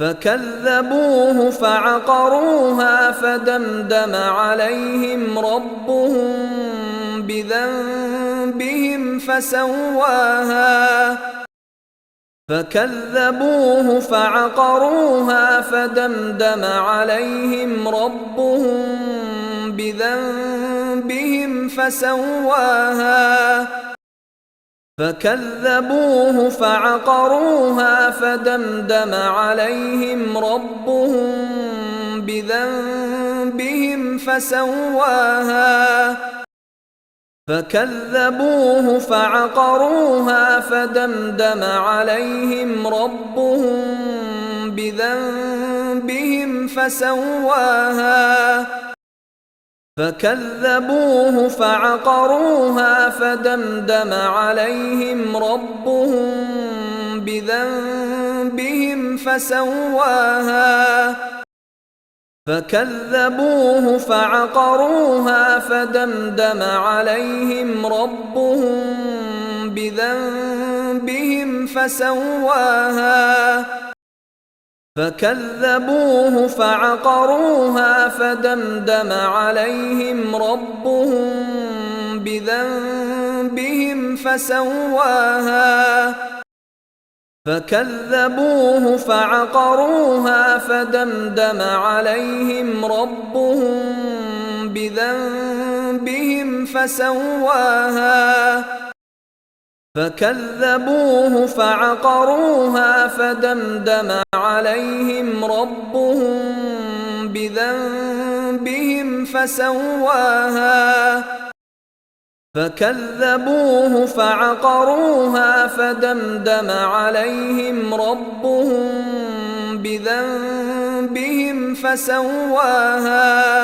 فكذبوه فعقروها فدمدم عليهم ربهم بذنبهم فسواها فكذبوه فعقروها فدمدم عليهم ربهم بذنبهم فسواها فكذبوه فعقروها فدمدم عليهم ربهم بذنبهم فسواها فكذبوه فعقروها فدمدم عليهم ربهم بذنبهم فسواها فكذبوه فعقروها فدمدم عليهم ربهم بذنبهم فسواها فكذبوه فعقروها فدمدم عليهم ربهم بذنبهم فسواها فكذبوه فعقروها فدمدم عليهم ربهم بذنبهم فسواها فكذبوه فعقروها فدمدم عليهم ربهم بذنبهم فسواها فكذبوه فعقروها فدمدم عليهم ربهم بذنبهم فسواها فكذبوه فعقروها فدمدم عليهم ربهم بذنبهم فسواها